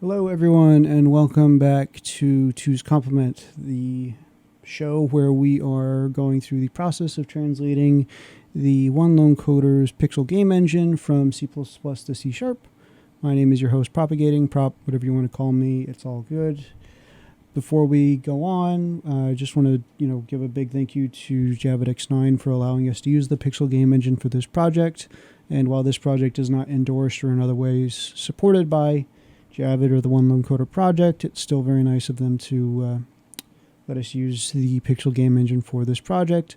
Hello, everyone, and welcome back to Two's Complement, the show where we are going through the process of translating the One Lone Coder's pixel game engine from C++ to C#. My name is your host, Propagating, Prop, whatever you want to call me, it's all good. Before we go on, I just want to give a big thank you to JavaX9 for allowing us to use the pixel game engine for this project. And while this project is not endorsed or in other ways supported by Javid or the One Lone Coder project, it's still very nice of them to let us use the pixel game engine for this project.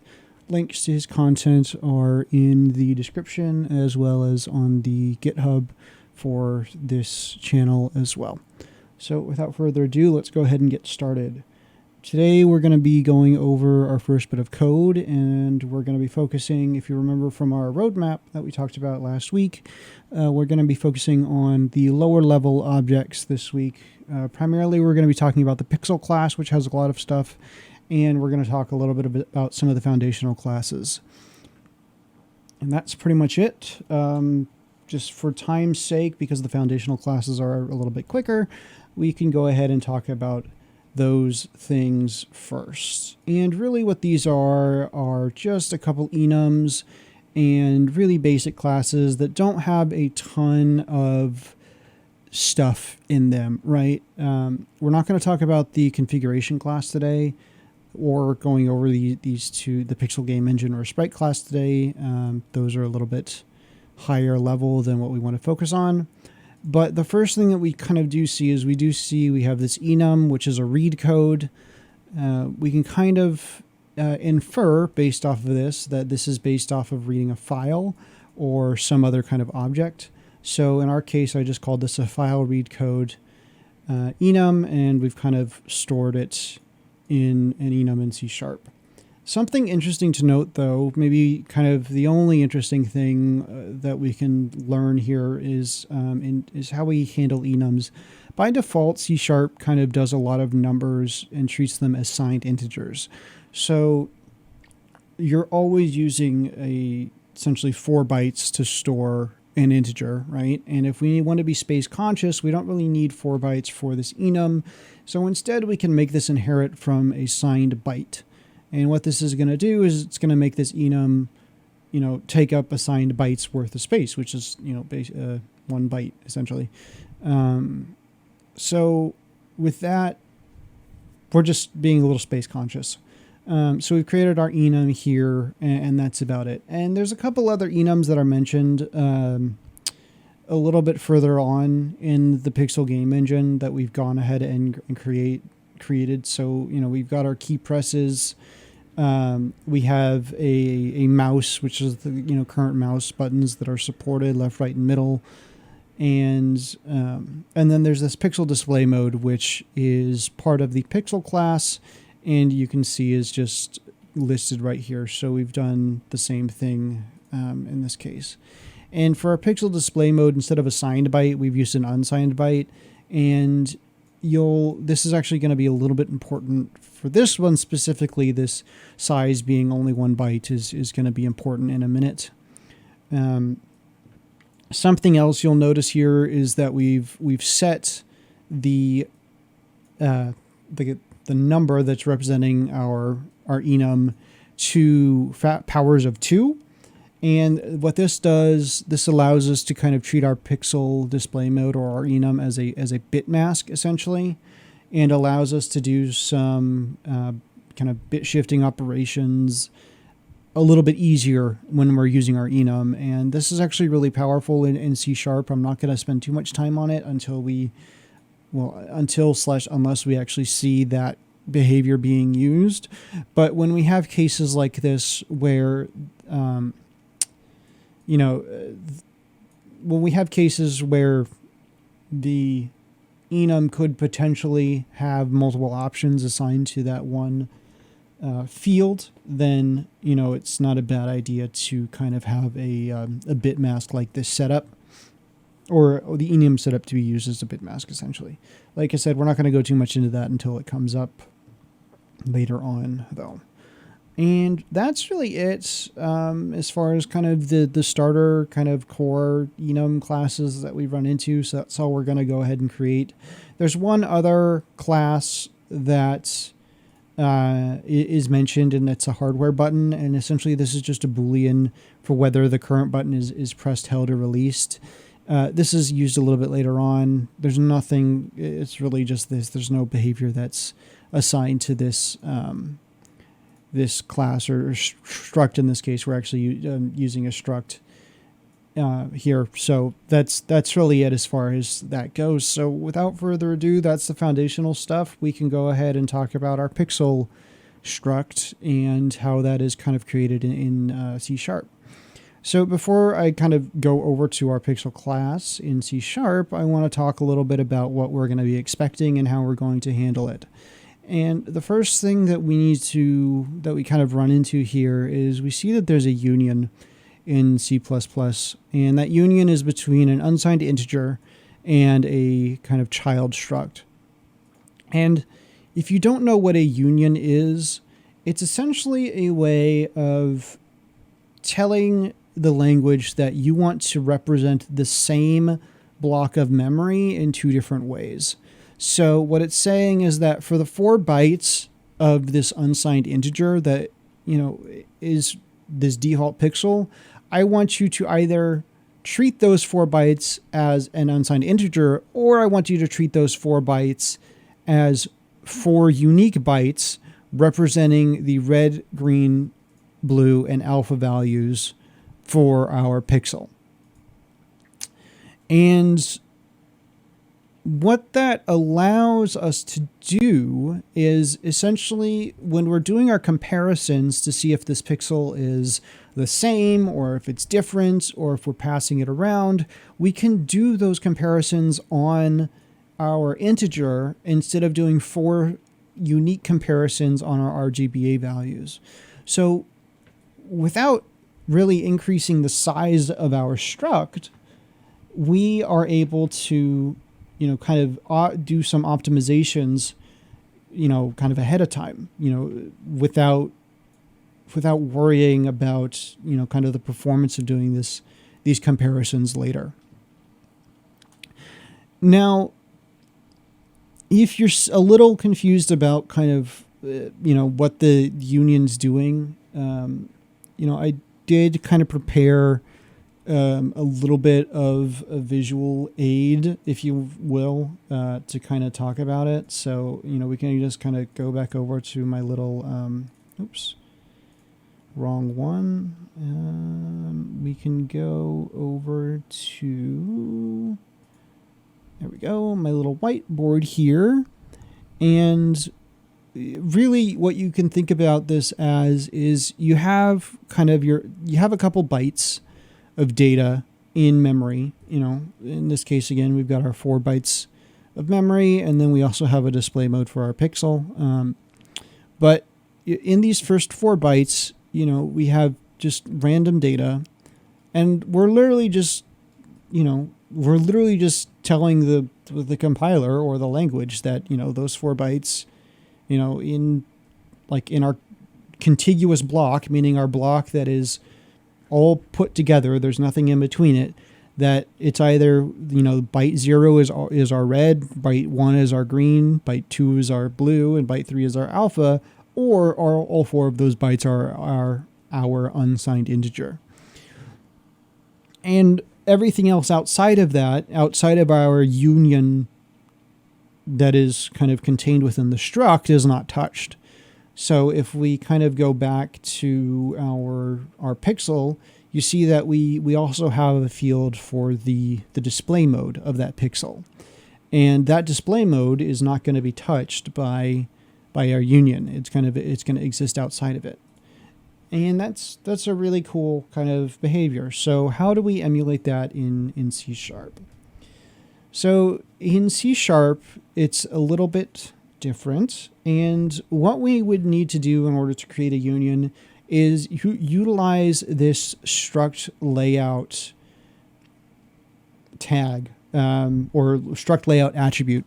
Links to his content are in the description as well as on the GitHub for this channel as well. So without further ado, let's go ahead and get started. Today we're going to be going over our first bit of code, and we're going to be focusing, if you remember from our roadmap that we talked about last week, we're going to be focusing on the lower level objects this week. Primarily we're going to be talking about the pixel class, which has a lot of stuff, and we're going to talk a little bit about some of the foundational classes. And that's pretty much it. Just for time's sake, because the foundational classes are a little bit quicker, we can go ahead and talk about those things first. And really what these are just a couple enums and really basic classes that don't have a ton of stuff in them, right? We're not going to talk about the configuration class today or going over these two, the pixel game engine or sprite class today. Those are a little bit higher level than what we want to focus on. But the first thing that we kind of do see is we have this enum, which is a read code. We can kind of infer based off of this that this is based off of reading a file or some other kind of object. So in our case, I just called this a file read code enum, and we've kind of stored it in an enum in C#. Something interesting to note, though, maybe kind of the only interesting thing that we can learn here is how we handle enums. By default, C# kind of does a lot of numbers and treats them as signed integers. So you're always using essentially 4 bytes to store an integer, right? And if we want to be space conscious, we don't really need 4 bytes for this enum. So instead, we can make this inherit from a signed byte. And what this is going to do is it's going to make this enum, take up assigned bytes worth of space, which is, 1 byte essentially. So with that, we're just being a little space conscious. So we've created our enum here, and that's about it. And there's a couple other enums that are mentioned a little bit further on in the pixel game engine that we've gone ahead and created. So, we've got our key presses. We have a mouse, which is the current mouse buttons that are supported, left, right, and middle, and then there's this pixel display mode, which is part of the pixel class, and you can see is just listed right here. So we've done the same thing in this case. And for our pixel display mode, instead of a signed byte, we've used an unsigned byte, and this is actually going to be a little bit important for this one specifically. This size being only 1 byte is going to be important in a minute. Something else you'll notice here is that we've set the number that's representing our enum to powers of 2. And what this does, this allows us to kind of treat our pixel display mode or our enum as a bit mask essentially, and allows us to do some kind of bit shifting operations a little bit easier when we're using our enum. And this is actually really powerful in C#. I'm not going to spend too much time on it unless we actually see that behavior being used. But when we have cases like this where when we have cases where the enum could potentially have multiple options assigned to that one field, then it's not a bad idea to kind of have a bit mask like this set up, or the enum set up to be used as a bit mask essentially. Like I said, we're not going to go too much into that until it comes up later on, though. And that's really it as far as kind of the starter kind of core enum classes that we run into. So that's all we're going to go ahead and create. There's one other class that is mentioned, and it's a hardware button. And essentially this is just a Boolean for whether the current button is pressed, held, or released. This is used a little bit later on. There's nothing, it's really just this. There's no behavior that's assigned to this this class or struct. In this case, we're actually using a struct here. So that's really it as far as that goes. So without further ado, that's the foundational stuff. We can go ahead and talk about our pixel struct and how that is kind of created in C#. So before I kind of go over to our pixel class in C#, I want to talk a little bit about what we're going to be expecting and how we're going to handle it. And the first thing that we kind of run into here is we see that there's a union in C++, and that union is between an unsigned integer and a kind of child struct. And if you don't know what a union is, it's essentially a way of telling the language that you want to represent the same block of memory in two different ways. So what it's saying is that for the 4 bytes of this unsigned integer that, is this default pixel, I want you to either treat those 4 bytes as an unsigned integer, or I want you to treat those 4 bytes as 4 unique bytes representing the red, green, blue, and alpha values for our pixel. And what that allows us to do is essentially when we're doing our comparisons to see if this pixel is the same or if it's different or if we're passing it around, we can do those comparisons on our integer instead of doing 4 unique comparisons on our RGBA values. So without really increasing the size of our struct, we are able to kind of do some optimizations, kind of ahead of time, without worrying about, kind of the performance of doing these comparisons later. Now, if you're a little confused about kind of, what the union's doing, I did kind of prepare a little bit of a visual aid, if you will, to kind of talk about it. So, we can just kind of go back over to my little, oops, wrong one. We can go over to, there we go, my little whiteboard here. And really what you can think about this as is you have kind of you have a couple bytes of data in memory. In this case, again, we've got our 4 bytes of memory, and then we also have a display mode for our pixel. But in these first 4 bytes, we have just random data, and we're literally just telling the compiler or the language that, those 4 bytes, in our contiguous block, meaning our block that is all put together, there's nothing in between it, that it's either, byte 0 is our red, byte 1 is our green, byte 2 is our blue, and byte 3 is our alpha, or all 4 of those bytes are our unsigned integer. And everything else outside of that, outside of our union that is kind of contained within the struct, is not touched. So if we kind of go back to our pixel, you see that we also have a field for the display mode of that pixel. And that display mode is not going to be touched by our union. It's going to exist outside of it. And that's a really cool kind of behavior. So how do we emulate that in C#? So in C#, it's a little bit different. And what we would need to do in order to create a union is utilize this struct layout tag or struct layout attribute.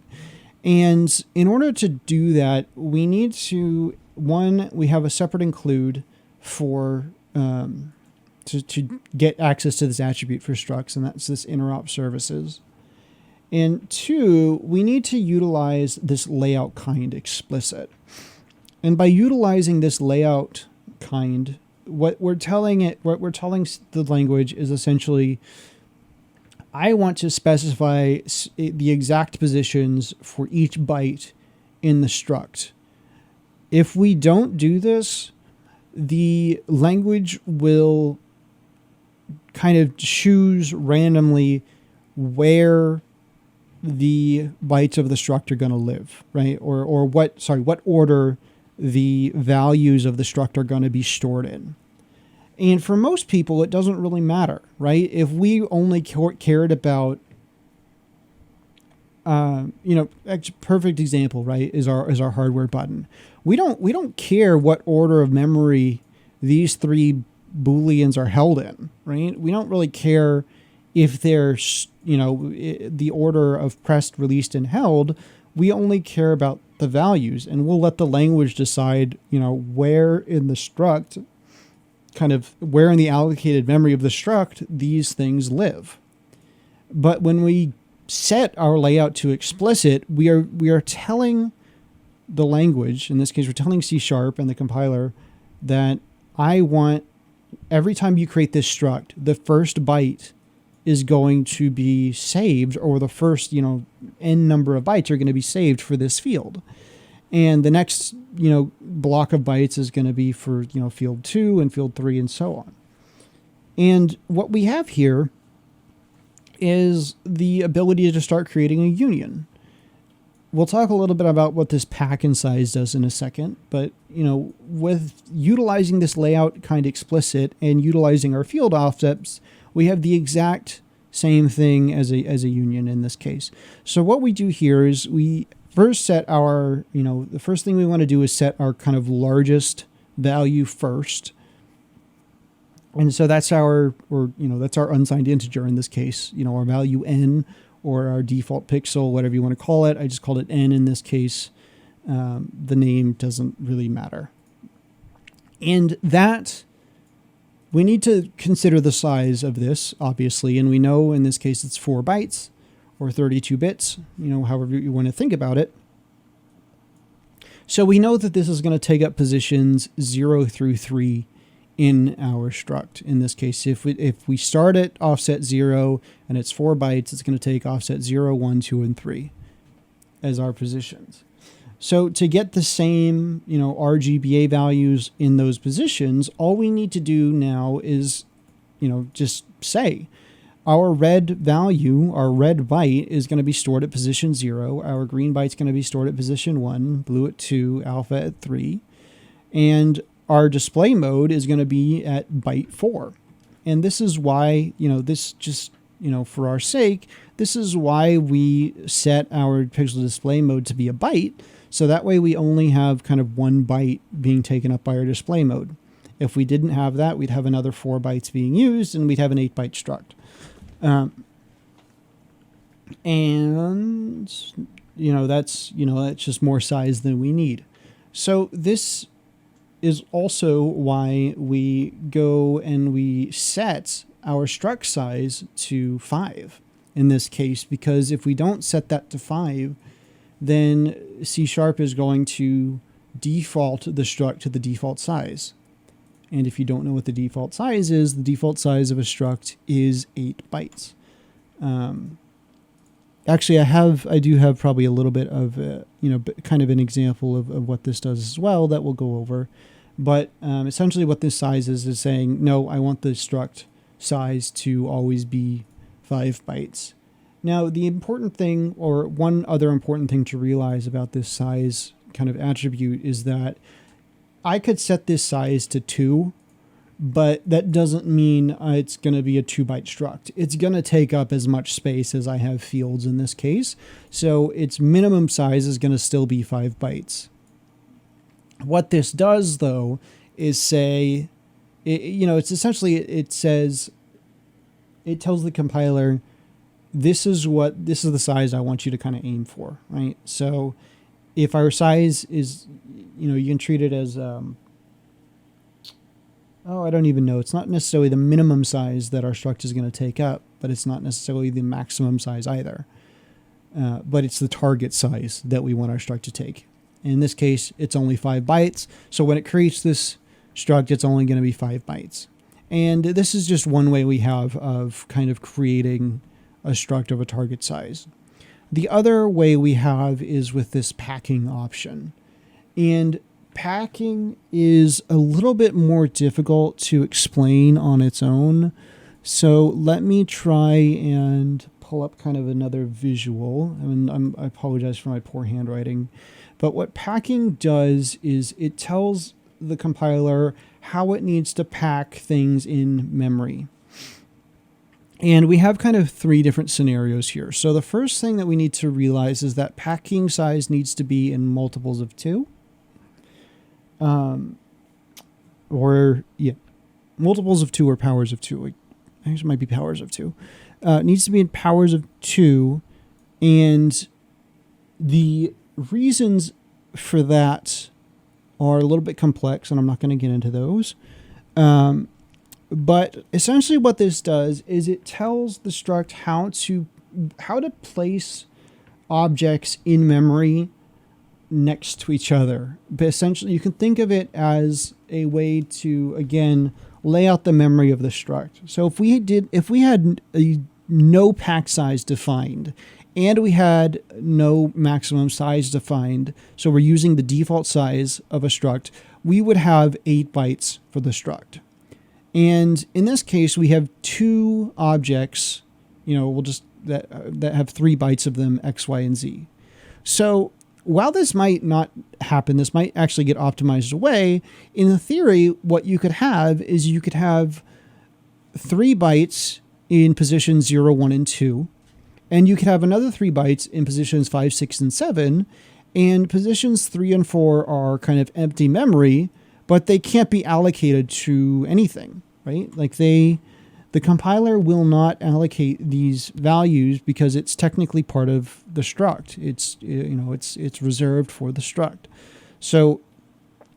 And in order to do that, we need to one, we have a separate include for to get access to this attribute for structs, and that's this interop services. And two, we need to utilize this layout kind explicit. And by utilizing this layout kind, what we're telling the language is essentially, I want to specify the exact positions for each byte in the struct. If we don't do this, the language will kind of choose randomly where the bytes of the struct are going to live, right? Or what order the values of the struct are going to be stored in. And for most people, it doesn't really matter, right? If we only cared about, perfect example, right, is our hardware button. We don't care what order of memory these three Booleans are held in, right? We don't really care if they're, the order of pressed, released, and held. We only care about the values, and we'll let the language decide, where in the struct, where in the allocated memory of the struct these things live. But when we set our layout to explicit, we are telling the language, in this case, we're telling C# and the compiler that I want, every time you create this struct, the first byte is going to be saved, or the first, n number of bytes are going to be saved for this field. And the next, block of bytes is going to be for, field 2 and field 3 and so on. And what we have here is the ability to start creating a union. We'll talk a little bit about what this pack and size does in a second, but, with utilizing this layout kind of explicit and utilizing our field offsets, we have the exact same thing as a union in this case. So what we do here is we first set our, the first thing we want to do is set our kind of largest value first. And so that's that's our unsigned integer in this case, our value n, or our default pixel, whatever you want to call it. I just called it n in this case. The name doesn't really matter. And that, we need to consider the size of this, obviously, and we know in this case it's 4 bytes or 32 bits, however you want to think about it. So we know that this is going to take up positions 0 through 3 in our struct. In this case, if we start at offset 0 and it's 4 bytes, it's going to take offset 0, 1, 2, and 3 as our positions. So to get the same, RGBA values in those positions, all we need to do now is, just say our red value, our red byte is going to be stored at position 0. Our green byte is going to be stored at position 1, blue at 2, alpha at 3. And our display mode is going to be at byte 4. And this is why, for our sake, this is why we set our pixel display mode to be a byte. So that way we only have kind of 1 byte being taken up by our display mode. If we didn't have that, we'd have another 4 bytes being used, and we'd have an 8-byte struct. That's just more size than we need. So this is also why we go and we set our struct size to 5 in this case, because if we don't set that to 5, then C# is going to default the struct to the default size. And if you don't know what the default size is, the default size of a struct is 8 bytes. Actually, I do have probably a little bit of, kind of an example of what this does as well that we'll go over. But essentially what this size is saying, no, I want the struct size to always be 5 bytes. Now, the important thing, or one other important thing to realize about this size kind of attribute, is that I could set this size to 2, but that doesn't mean it's going to be a 2-byte struct. It's going to take up as much space as I have fields in this case, so its minimum size is going to still be 5 bytes. What this does, though, is say, it's essentially, it tells the compiler, this is the size I want you to kind of aim for, right? So if our size is, you can treat it as, I don't even know. It's not necessarily the minimum size that our struct is going to take up, but it's not necessarily the maximum size either. But it's the target size that we want our struct to take. In this case, it's only 5 bytes. So when it creates this struct, it's only going to be 5 bytes. And this is just one way we have of kind of creating a struct of a target size. The other way we have is with this packing option. And packing is a little bit more difficult to explain on its own. So let me try and pull up kind of another visual. I apologize for my poor handwriting. But what packing does is it tells the compiler how it needs to pack things in memory. And we have kind of 3 different scenarios here. So the first thing that we need to realize is that packing size needs to be in multiples of 2. Multiples of 2 or powers of 2. I think it might be powers of 2. It needs to be in powers of 2. And the reasons for that are a little bit complex, and I'm not going to get into those. But essentially what this does is it tells the struct how to place objects in memory next to each other. But essentially you can think of it as a way to, again, lay out the memory of the struct. So if we had no pack size defined and we had no maximum size defined, so we're using the default size of a struct, we would have 8 bytes for the struct. And in this case, we have 2 objects, that have 3 bytes of them, X, Y, and Z. So while this might not happen, this might actually get optimized away. In theory, what you could have is you could have 3 bytes in positions 0, 1, and 2. And you could have another 3 bytes in positions 5, 6, and 7. And positions 3 and 4 are kind of empty memory, but they can't be allocated to anything, right? Like the compiler will not allocate these values because it's technically part of the struct. It's reserved for the struct. So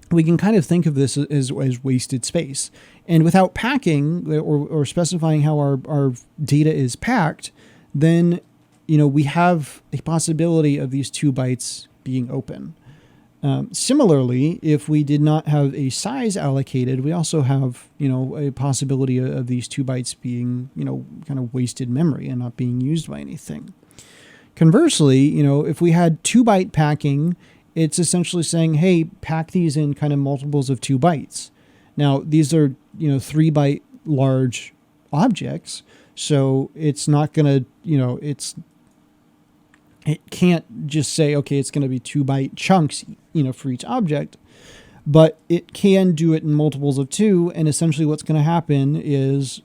we can kind of think of this as wasted space. And without packing or specifying how our data is packed, then we have a possibility of these 2 bytes being open. Similarly, if we did not have a size allocated, we also have, a possibility of these 2 bytes being, kind of wasted memory and not being used by anything. Conversely, if we had 2 byte packing, it's essentially saying, hey, pack these in kind of multiples of 2 bytes. Now, these are, 3 byte large objects. So it's not going to, it can't just say, okay, it's going to be 2 byte chunks, for each object, but it can do it in multiples of 2. And essentially what's going to happen is,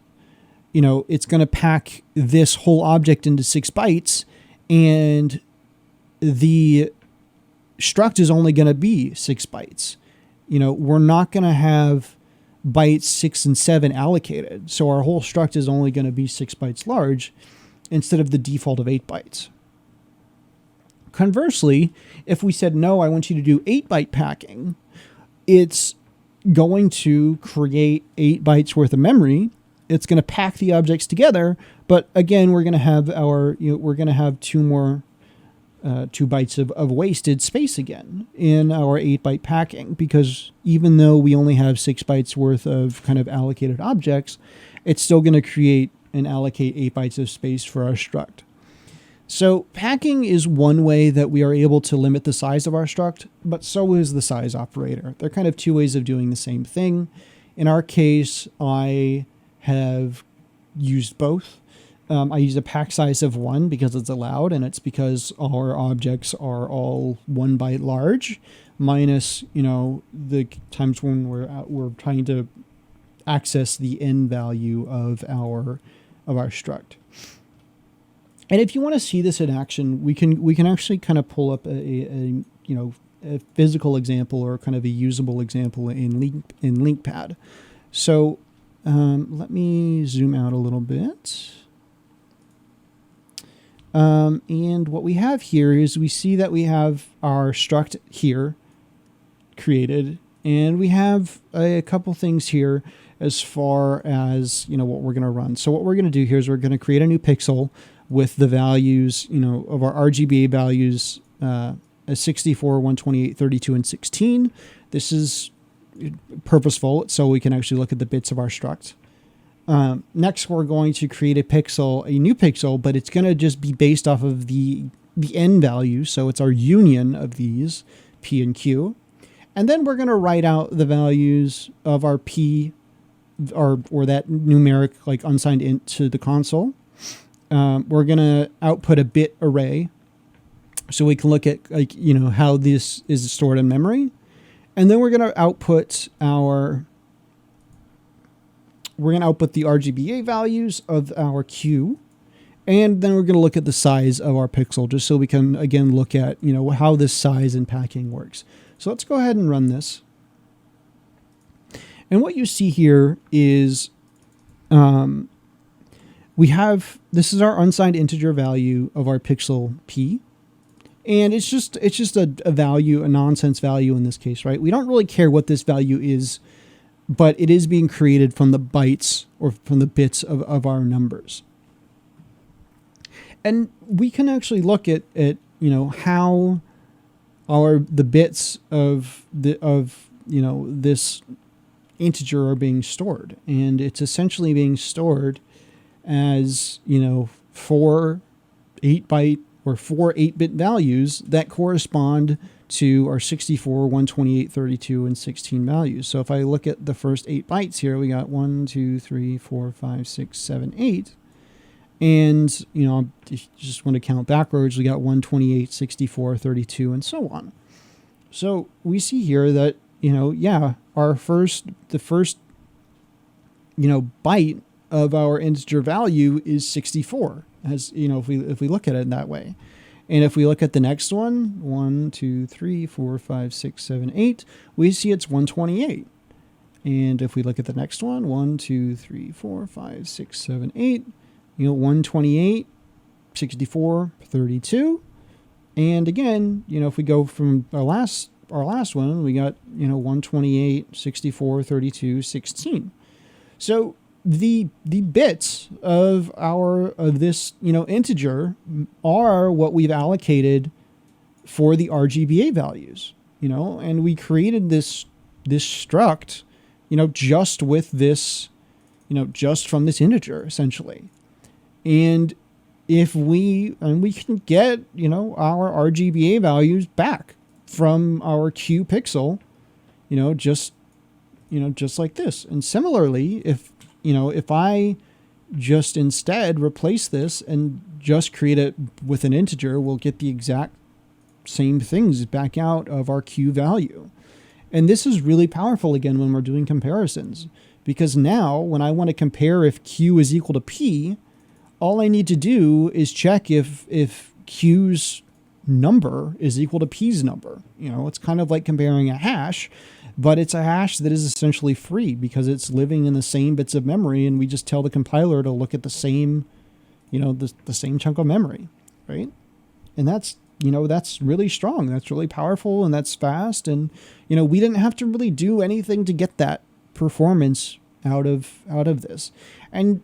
it's going to pack this whole object into 6 bytes, and the struct is only going to be 6 bytes. We're not going to have bytes 6 and 7 allocated. So our whole struct is only going to be 6 bytes large instead of the default of 8 bytes. Conversely, if we said, no, I want you to do 8 byte packing, it's going to create 8 bytes worth of memory. It's going to pack the objects together. But again, we're going to have we're going to have 2 more 2 bytes of wasted space again in our 8 byte packing, because even though we only have 6 bytes worth of kind of allocated objects, it's still going to create and allocate 8 bytes of space for our struct. So packing is one way that we are able to limit the size of our struct, but so is the size operator. They're kind of 2 ways of doing the same thing. In our case, I have used both. I use a pack size of 1 because it's allowed, and it's because our objects are all 1 byte large, minus the times when we're trying to access the end value of our struct. And if you want to see this in action, we can actually kind of pull up a physical example or kind of a usable example in LinkPad. So let me zoom out a little bit. And what we have here is we see that we have our struct here created, and we have a couple things here as far as, what we're going to run. So what we're going to do here is we're going to create a new pixel with the values, of our RGBA values as 64, 128, 32, and 16. This is purposeful, so we can actually look at the bits of our struct. Next, we're going to create a new pixel, but it's going to just be based off of the n value. So it's our union of these, P and Q. And then we're going to write out the values of our P or that numeric like unsigned int to the console. We're going to output a bit array so we can look at how this is stored in memory. And then we're going to output the RGBA values of our Q. And then we're going to look at the size of our pixel just so we can, again, look at, how this size and packing works. So let's go ahead and run this. And what you see here is this is our unsigned integer value of our pixel P. And it's just a value, a nonsense value in this case, right? We don't really care what this value is, but it is being created from the bytes or from the bits of our numbers. And we can actually look at how the bits of this integer are being stored. And it's essentially being stored as, 4 8-byte or 4 8-bit values that correspond to our 64, 128, 32, and 16 values. So if I look at the first 8 bytes here, we got 1, 2, 3, 4, 5, 6, 7, 8. And, just want to count backwards, we got 128, 64, 32, and so on. So we see here that, the first byte of our integer value is 64, as, if we look at it that way. And if we look at the next one, 1, 2, 3, 4, 5, 6, 7, 8, we see it's 128. And if we look at the next one, 1, 2, 3, 4, 5, 6, 7, 8, 128, 64, 32. And again, if we go from our last one, we got, 128, 64, 32, 16. So the bits of this, integer are what we've allocated for the RGBA values, and we created this struct, just with this, just from this integer essentially. And we can get, our RGBA values back from our Q pixel, just like this. And similarly, if I just instead replace this and just create it with an integer, we'll get the exact same things back out of our Q value. And this is really powerful again when we're doing comparisons, because now when I want to compare if Q is equal to P, all I need to do is check if Q's number is equal to P's number. It's kind of like comparing a hash, but it's a hash that is essentially free because it's living in the same bits of memory, and we just tell the compiler to look at the same, the same chunk of memory, right? And that's really strong. That's really powerful, and that's fast. And, we didn't have to really do anything to get that performance out of this. And,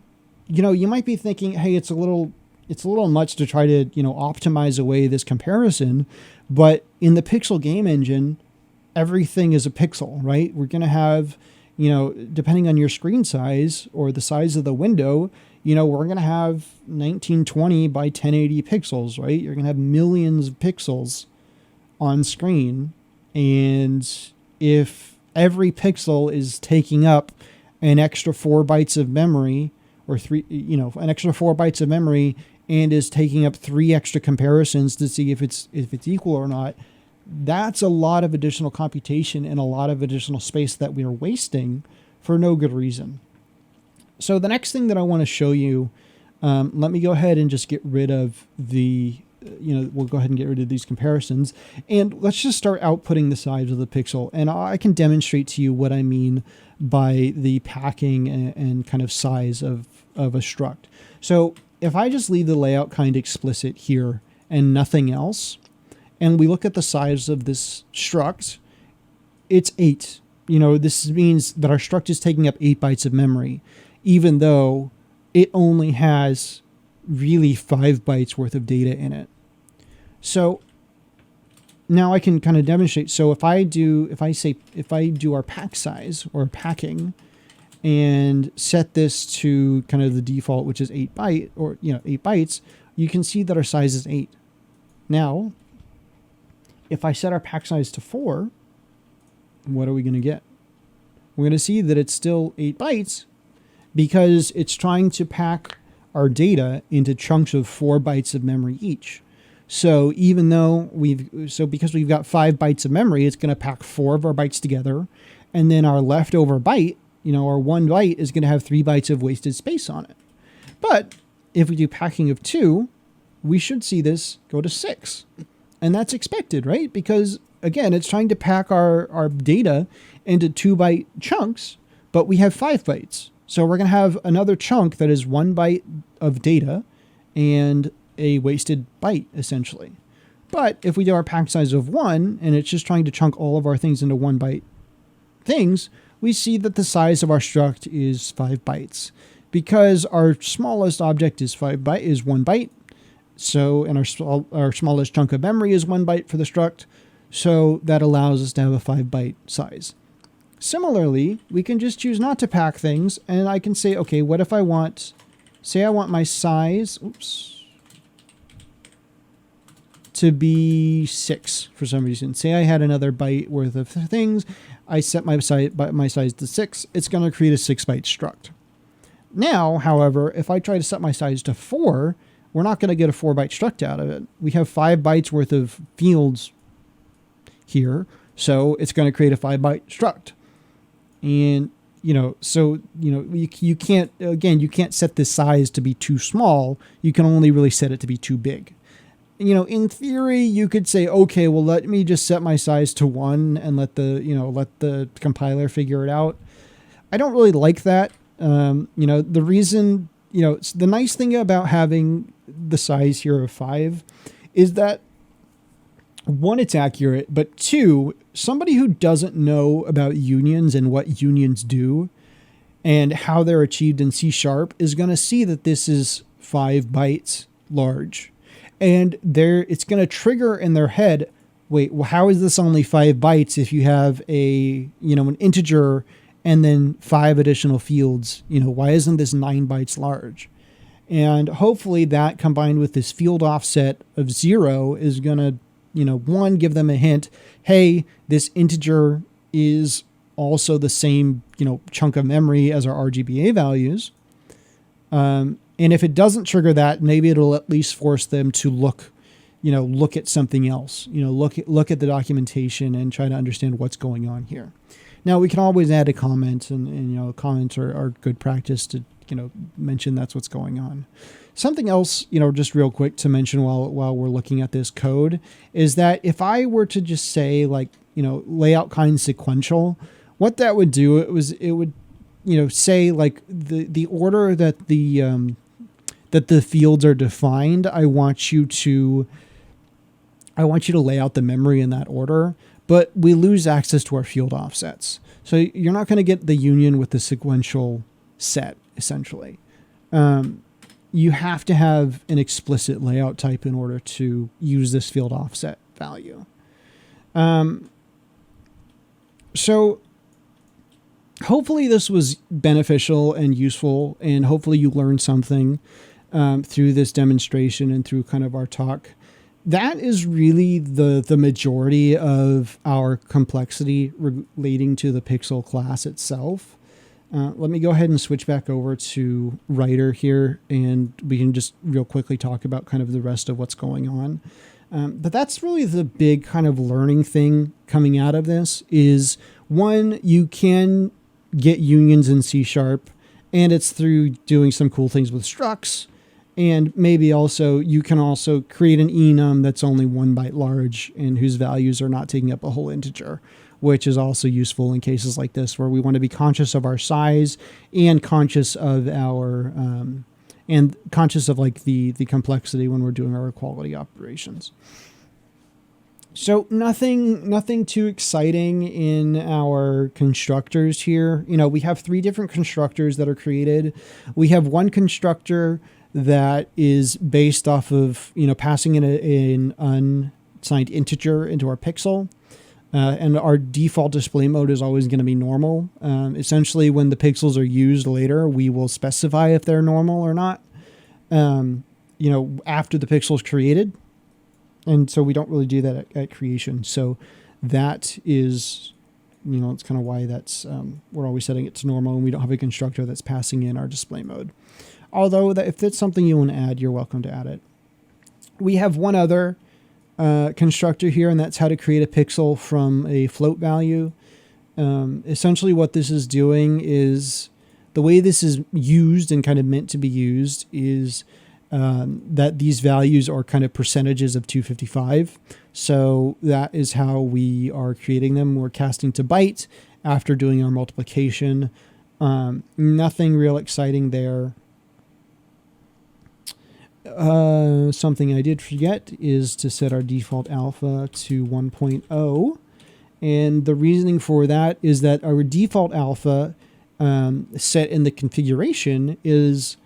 you might be thinking, hey, it's a little much to try to, optimize away this comparison, but in the Pixel game engine, everything is a pixel, right? We're going to have, depending on your screen size or the size of the window, we're going to have 1920 by 1080 pixels, right? You're going to have millions of pixels on screen. And if every pixel is taking up an extra 4 bytes of memory, or an extra 4 bytes of memory, and is taking up 3 extra comparisons to see if it's equal or not, that's a lot of additional computation and a lot of additional space that we are wasting for no good reason. So the next thing that I want to show you, let me go ahead and just get rid of we'll go ahead and get rid of these comparisons, and let's just start outputting the size of the pixel. And I can demonstrate to you what I mean by the packing and kind of size of a struct. So if I just leave the layout kind explicit here and nothing else, and we look at the size of this struct, it's 8. This means that our struct is taking up 8 bytes of memory, even though it only has really 5 bytes worth of data in it. So now I can kind of demonstrate. So if I do our pack size or packing and set this to kind of the default, which is 8 bytes, you can see that our size is 8. Now, if I set our pack size to 4, what are we going to get? We're going to see that it's still 8 bytes because it's trying to pack our data into chunks of 4 bytes of memory each. So because we've got 5 bytes of memory, it's going to pack 4 of our bytes together. And then our leftover byte, our 1 byte is going to have 3 bytes of wasted space on it. But if we do packing of 2, we should see this go to 6. And that's expected, right? Because again, it's trying to pack our data into 2 byte chunks, but we have 5 bytes. So we're going to have another chunk that is 1 byte of data and a wasted byte, essentially. But if we do our pack size of 1, and it's just trying to chunk all of our things into 1 byte things, we see that the size of our struct is 5 bytes. Because our smallest object is 1 byte, so, and our smallest chunk of memory is 1 byte for the struct, so that allows us to have a 5 byte size. Similarly, we can just choose not to pack things, and I can say, okay, what if I want my size, to be 6 for some reason. Say I had another byte worth of things, I set my size to 6, it's going to create a 6 byte struct. Now, however, if I try to set my size to 4, we're not going to get a 4 byte struct out of it. We have 5 bytes worth of fields here, so it's going to create a 5 byte struct. And, you can't set this size to be too small. You can only really set it to be too big. In theory, you could say, okay, well, let me just set my size to 1 and let the compiler figure it out. I don't really like that. The reason, the nice thing about having the size here of 5 is that 1, it's accurate, but 2, somebody who doesn't know about unions and what unions do and how they're achieved in C# is going to see that this is 5 bytes large. And it's going to trigger in their head, wait, well, how is this only 5 bytes if you have an integer and then 5 additional fields? Why isn't this 9 bytes large? And hopefully that combined with this field offset of 0 is going to, 1, give them a hint, hey, this integer is also the same, chunk of memory as our RGBA values. And if it doesn't trigger that, maybe it'll at least force them to look at something else, look at the documentation and try to understand what's going on here. Now we can always add a comment and comments are good practice to, mention that's what's going on. Something else, just real quick to mention while we're looking at this code is that if I were to just say layout kind sequential, what that would do, it would, say like the order that the fields are defined, I want you to lay out the memory in that order, but we lose access to our field offsets. So you're not going to get the union with the sequential set, essentially. You have to have an explicit layout type in order to use this field offset value. So hopefully this was beneficial and useful, and hopefully you learned something through this demonstration and through kind of our talk. That is really the majority of our complexity relating to the pixel class itself. Let me go ahead and switch back over to Writer here, and we can just real quickly talk about kind of the rest of what's going on. But that's really the big kind of learning thing coming out of this is, one, you can get unions in C#, and it's through doing some cool things with structs. And maybe also you can also create an enum that's only 1 byte large and whose values are not taking up a whole integer, which is also useful in cases like this where we want to be conscious of our size and conscious of our and conscious of like the complexity when we're doing our equality operations. So nothing too exciting in our constructors here. We have 3 different constructors that are created. We have one constructor that is based off of, passing in an unsigned integer into our pixel. And our default display mode is always going to be normal. Essentially, when the pixels are used later, we will specify if they're normal or not, after the pixel is created. And so we don't really do that at creation. So that is, it's kind of why that's, we're always setting it to normal, and we don't have a constructor that's passing in our display mode. Although if that's something you want to add, you're welcome to add it. We have one other constructor here, and that's how to create a pixel from a float value. Essentially what this is doing is, the way this is used and kind of meant to be used is that these values are kind of percentages of 255. So that is how we are creating them. We're casting to byte after doing our multiplication. Nothing real exciting there. Something I did forget is to set our default alpha to 1.0. And the reasoning for that is that our default alpha set in the configuration is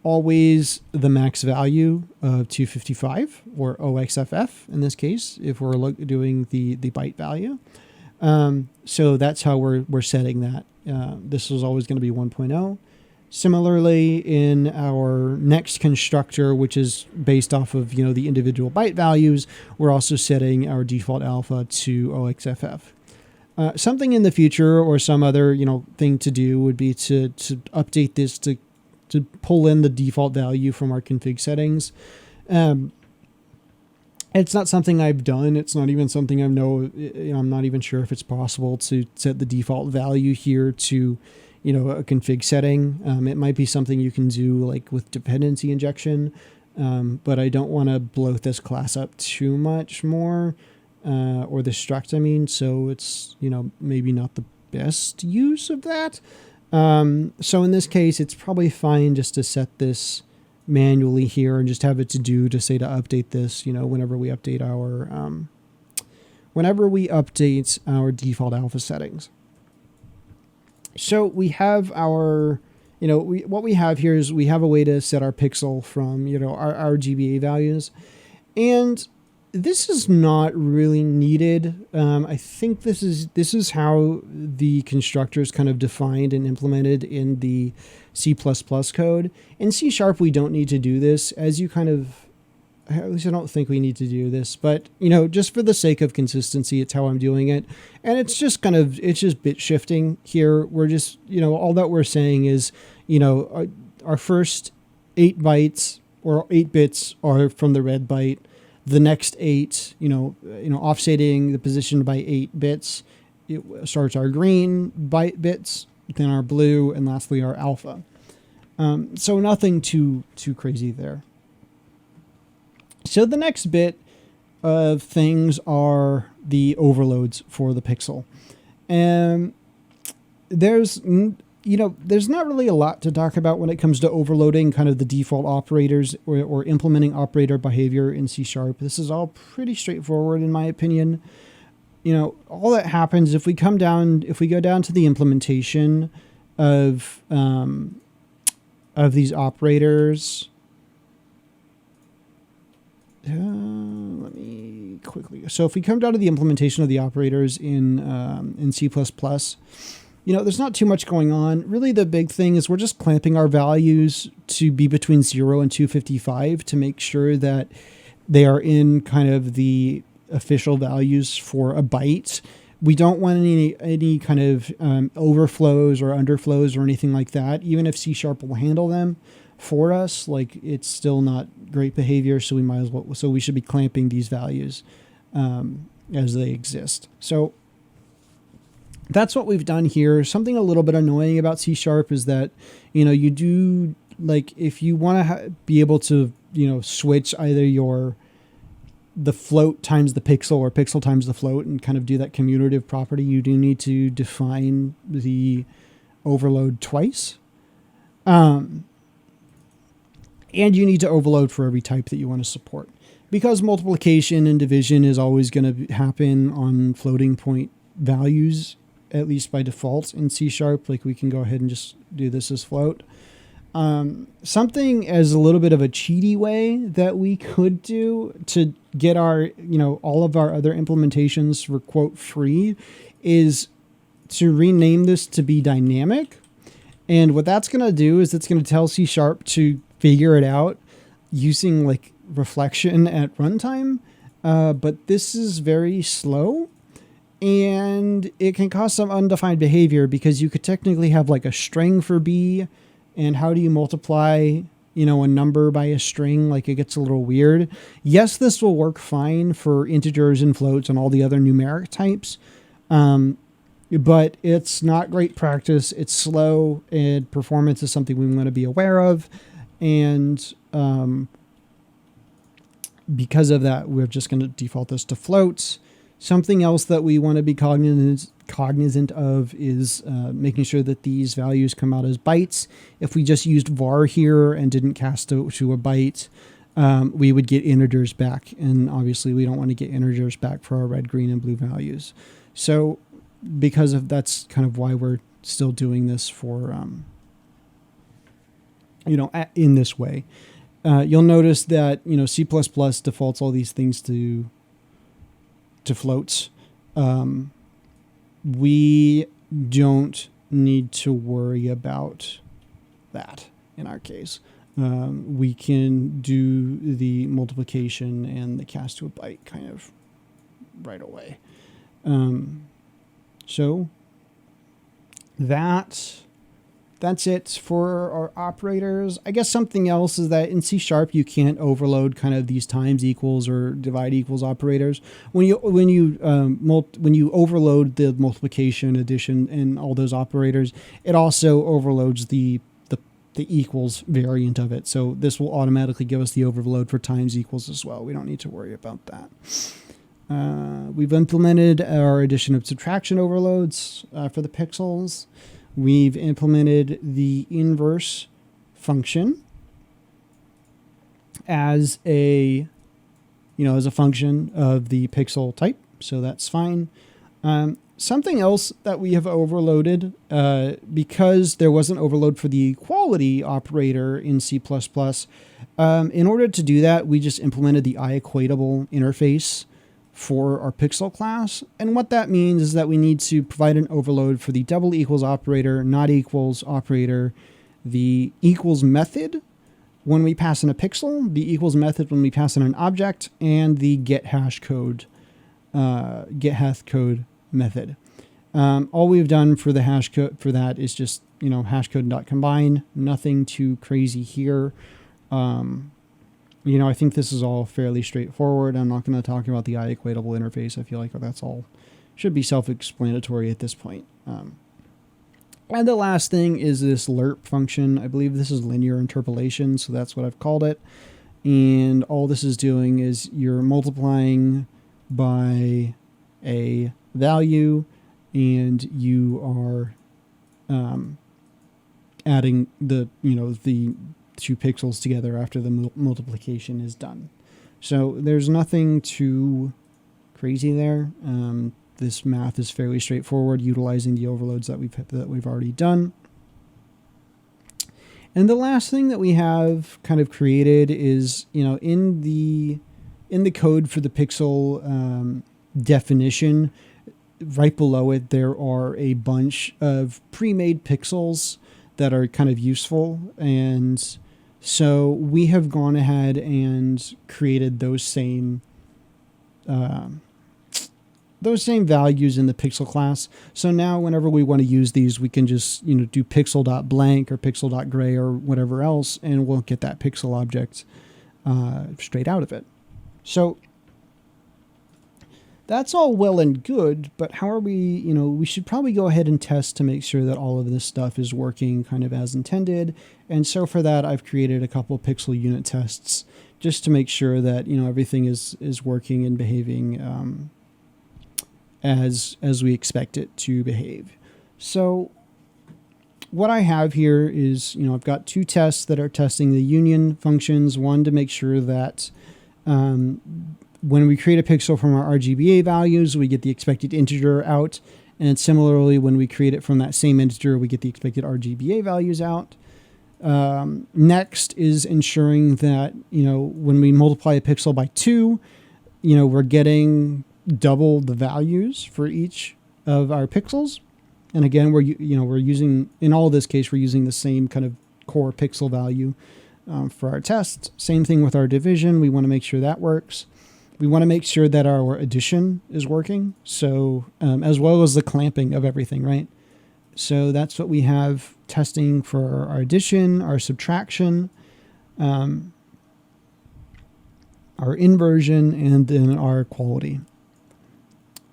always the max value of 255, or OXFF in this case, if we're doing the byte value. So that's how we're setting that. This is always going to be 1.0. Similarly, in our next constructor, which is based off of the individual byte values, we're also setting our default alpha to OXFF. Something in the future, or some other thing to do, would be to update this to pull in the default value from our config settings. It's not something I've done. It's not even something I'm not even sure if it's possible to set the default value here to a config setting. It might be something you can do like with dependency injection, but I don't want to bloat this class up too much more, or the struct, so it's, maybe not the best use of that. So in this case, it's probably fine just to set this manually here and just have it to say to update this, whenever we update our default alpha settings. So we have our, what we have here is we have a way to set our pixel from, our GBA values. And this is not really needed. I think this is how the constructor is kind of defined and implemented in the C++ code. In C# we don't need to do this, as you kind of, at least I don't think we need to do this, but just for the sake of consistency, it's how I'm doing it. And it's just bit shifting here. We're just, all that we're saying is, our first 8 bytes or 8 bits are from the red byte. The next 8, offsetting the position by 8 bits, it starts our green byte bits, then our blue, and lastly our alpha. So nothing too crazy there. So the next bit of things are the overloads for the pixel. And there's not really a lot to talk about when it comes to overloading kind of the default operators or implementing operator behavior in C#. This is all pretty straightforward in my opinion. All that happens if we go down to the implementation of these operators. Let me quickly. So if we come down to the implementation of the operators in C++, there's not too much going on. Really, the big thing is we're just clamping our values to be between 0 and 255 to make sure that they are in kind of the official values for a byte. We don't want any kind of overflows or underflows or anything like that. Even if C# will handle them for us, it's still not great behavior. So we should be clamping these values as they exist. So that's what we've done here. Something a little bit annoying about C# is that, you do, if you want to be able to, switch either the float times the pixel or pixel times the float and kind of do that commutative property, you do need to define the overload twice. And you need to overload for every type that you want to support. Because multiplication and division is always going to happen on floating point values, at least by default in C#, like we can go ahead and just do this as float. Something as a little bit of a cheaty way that we could do to get our, all of our other implementations for quote free is to rename this to be dynamic. And what that's going to do is it's going to tell C# to figure it out using like reflection at runtime. But this is very slow and it can cause some undefined behavior because you could technically have like a string for B. And how do you multiply, a number by a string? Like it gets a little weird. Yes, this will work fine for integers and floats and all the other numeric types. But it's not great practice. It's slow and performance is something we want to be aware of. And because of that, we're just going to default this to floats. Something else that we want to be cognizant of is making sure that these values come out as bytes. If we just used var here and didn't cast to a byte, we would get integers back. And obviously we don't want to get integers back for our red, green, and blue values. So because of that's kind of why we're still doing this for, in this way. You'll notice that, C++ defaults all these things to floats. We don't need to worry about that in our case. We can do the multiplication and the cast to a byte kind of right away. So that's it for our operators. I guess something else is that in C# you can't overload kind of these times equals or divide equals operators. When you overload the multiplication, addition, and all those operators, it also overloads the equals variant of it. So this will automatically give us the overload for times equals as well. We don't need to worry about that. We've implemented our addition of subtraction overloads for the pixels. We've implemented the inverse function as a function of the pixel type. So that's fine. Something else that we have overloaded, because there was an overload for the equality operator in C++, in order to do that, we just implemented the IEquatable interface for our pixel class. And what that means is that we need to provide an overload for the double equals operator, not equals operator, the equals method when we pass in a pixel, the equals method when we pass in an object, and the get hash code method. All we've done for the hash code for that is just, hash code.combine, nothing too crazy here. I think this is all fairly straightforward. I'm not going to talk about the IEquatable interface. I feel like that's all should be self-explanatory at this point. And the last thing is this lerp function. I believe this is linear interpolation, so that's what I've called it. And all this is doing is you're multiplying by a value, and you are adding the two pixels together after the multiplication is done. So there's nothing too crazy there. This math is fairly straightforward, utilizing the overloads that we've already done. And the last thing that we have kind of created is, in the code for the pixel definition, right below it, there are a bunch of pre-made pixels that are kind of useful. And so we have gone ahead and created those same values in the pixel class. So now whenever we want to use these, we can just, do pixel.blank or pixel.gray or whatever else, and we'll get that pixel object straight out of it. So that's all well and good, but how are we, we should probably go ahead and test to make sure that all of this stuff is working kind of as intended. And so for that, I've created a couple pixel unit tests just to make sure that, everything is working and behaving as we expect it to behave. So what I have here is, I've got two tests that are testing the union functions. One to make sure that when we create a pixel from our RGBA values, we get the expected integer out. And similarly, when we create it from that same integer, we get the expected RGBA values out. Next is ensuring that, when we multiply a pixel by 2, we're getting double the values for each of our pixels. And again, we're using, in all this case, we're using the same kind of core pixel value for our tests. Same thing with our division. We want to make sure that works. We want to make sure that our addition is working. So as well as the clamping of everything, right? So that's what we have testing for our addition, our subtraction, our inversion, and then our equality.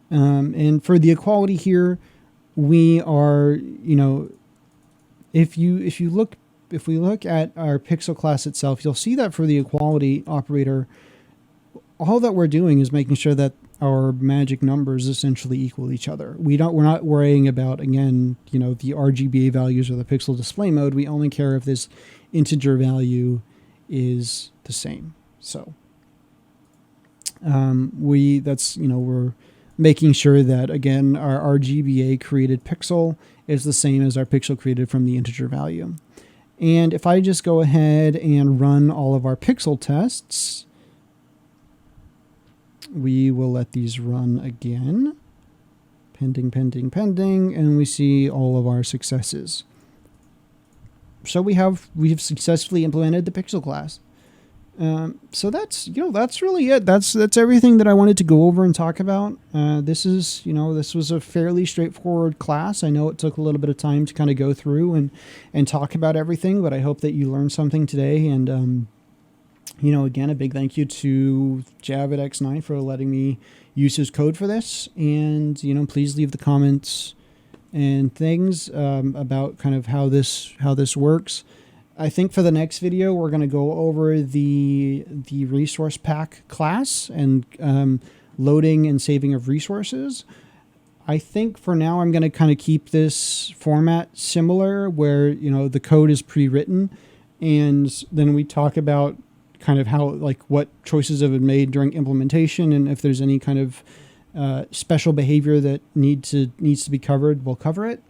And for the equality here, we are, if we look at our pixel class itself, you'll see that for the equality operator, all that we're doing is making sure that our magic numbers essentially equal each other. We're not worrying about, again, the RGBA values or the pixel display mode. We only care if this integer value is the same. So we're making sure that, again, our RGBA created pixel is the same as our pixel created from the integer value. And if I just go ahead and run all of our pixel tests, we will let these run again. Pending, and we see all of our successes. So we have successfully implemented the pixel class. So that's really it. That's everything that I wanted to go over and talk about. This was a fairly straightforward class. I know it took a little bit of time to kind of go through and talk about everything, but I hope that you learned something today. And, again, a big thank you to JavidX9 for letting me use his code for this. And, please leave the comments and things about kind of how this works. I think for the next video, we're going to go over the resource pack class and loading and saving of resources. I think for now, I'm going to kind of keep this format similar where, the code is pre-written, and then we talk about kind of how, what choices have been made during implementation, and if there's any kind of special behavior that needs to be covered, we'll cover it.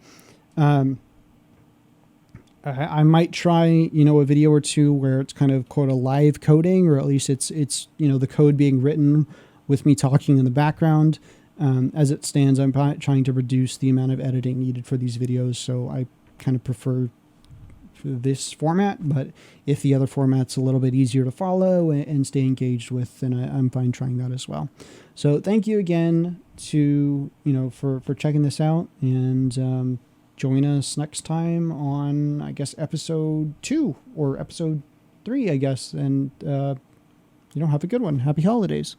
I might try, a video or two where it's kind of quote a live coding, or at least it's the code being written with me talking in the background. As it stands, I'm trying to reduce the amount of editing needed for these videos, so I kind of prefer this format. But if the other format's a little bit easier to follow and stay engaged with, then I'm fine trying that as well. So thank you again for checking this out, and join us next time on, I guess, episode 2 or episode 3, I guess. And, have a good one. Happy holidays.